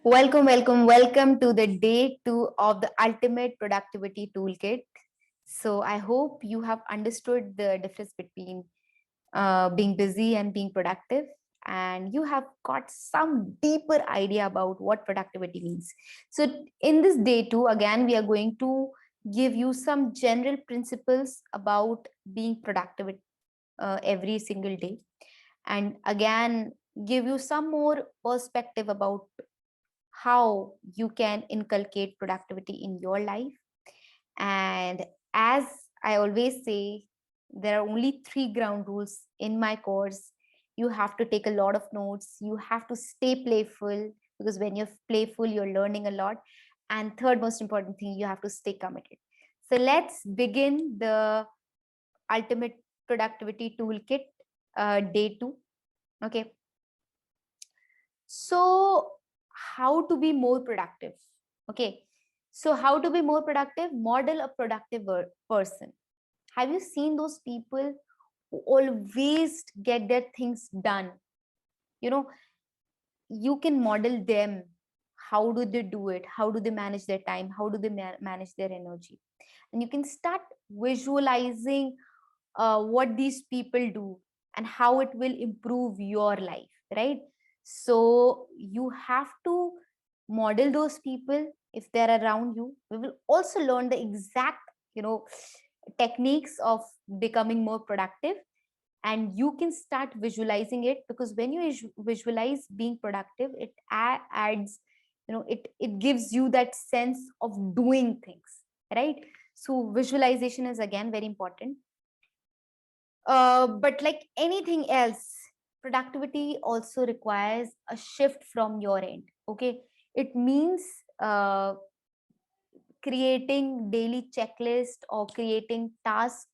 Welcome to the day 2 of the Ultimate Productivity Toolkit. So, I hope you have understood the difference between being busy and being productive, and you have got some deeper idea about what productivity means. So, in this day 2, again, we are going to give you some general principles about being productive every single day, and again, give you some more perspective about how you can inculcate productivity in your life. And as I always say, there are only three ground rules in my course. You have to take a lot of notes, you have to stay playful, because when you're playful, you're learning a lot. And third most important thing, you have to stay committed. So let's begin the ultimate productivity toolkit, day 2. Okay. So, how to be more productive? Okay. So, how to be more productive? Model a productive person. Have you seen those people who always get their things done? You know, you can model them. How do they do it? How do they manage their time? How do they manage their energy? And you can start visualizing what these people do and how it will improve your life, right? So you have to model those people if they're around you. We will also learn the exact, techniques of becoming more productive, and you can start visualizing it, because when you visualize being productive, it adds, it gives you that sense of doing things, right? So visualization is again very important. But like anything else, productivity also requires a shift from your end. Okay, it means uh, creating daily checklist or creating task,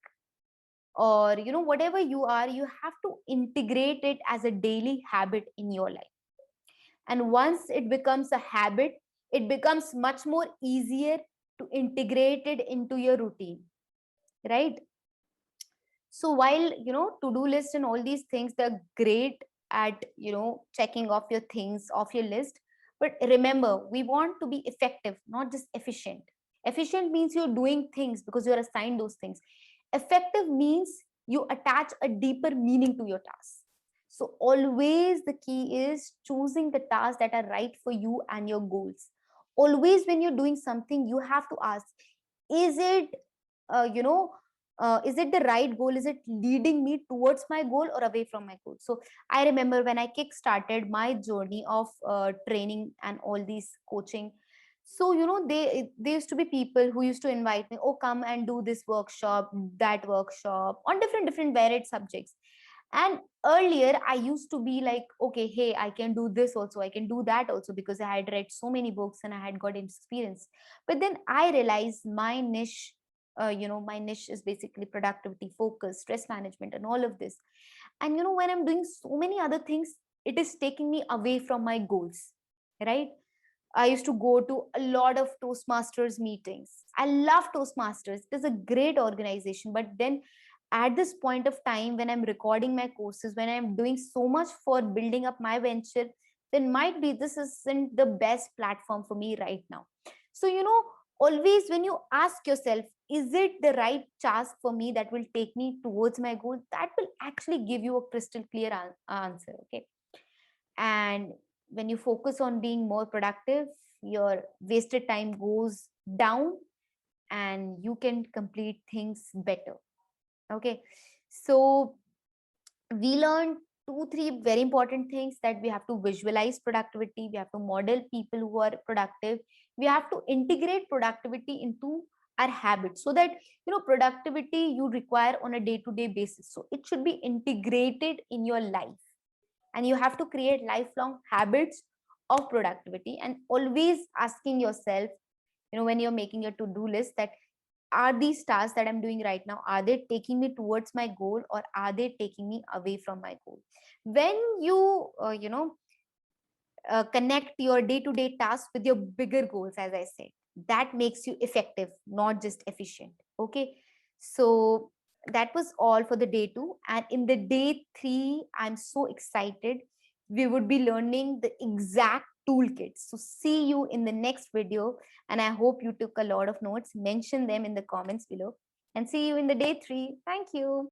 or whatever you are, you have to integrate it as a daily habit in your life. And once it becomes a habit, it becomes much more easier to integrate it into your routine, right? So while to-do list and all these things, they're great at checking off your things off your list, but remember, we want to be effective, not just efficient. Efficient means you're doing things because you're assigned those things. Effective means you attach a deeper meaning to your task. So always the key is choosing the tasks that are right for you and your goals. Always when you're doing something, you have to ask, is it is it the right goal? Is it leading me towards my goal or away from my goal? So I remember when I kick started my journey of training and all these coaching. So there used to be people who used to invite me, oh, come and do this workshop, that workshop on different varied subjects. And earlier I used to be like, okay, hey, I can do this also, I can do that also, because I had read so many books and I had got experience. But then I realized my niche, my niche is basically productivity, focus, stress management, and all of this. And when I'm doing so many other things, it is taking me away from my goals, right? I used to go to a lot of Toastmasters meetings. I love Toastmasters. It is a great organization. But then at this point of time, when I'm recording my courses, when I'm doing so much for building up my venture, then might be this isn't the best platform for me right now. So, always when you ask yourself, is it the right task for me that will take me towards my goal? That will actually give you a crystal clear answer. Okay. And when you focus on being more productive, your wasted time goes down and you can complete things better. Okay. So we learned two three very important things: that we have to visualize productivity, we have to model people who are productive, we have to integrate productivity into our habits, so that productivity you require on a day to day basis, so it should be integrated in your life. And you have to create lifelong habits of productivity, and always asking yourself, when you're making your to do list, that are these tasks that I'm doing right now, are they taking me towards my goal or are they taking me away from my goal? When you connect your day to day tasks with your bigger goals, as I said, that makes you effective, not just efficient. Okay. So that was all for the day 2, and in the day 3, I'm so excited. We would be learning the exact toolkits. So see you in the next video, and I hope you took a lot of notes. Mention them in the comments below, and see you in the day 3. Thank you.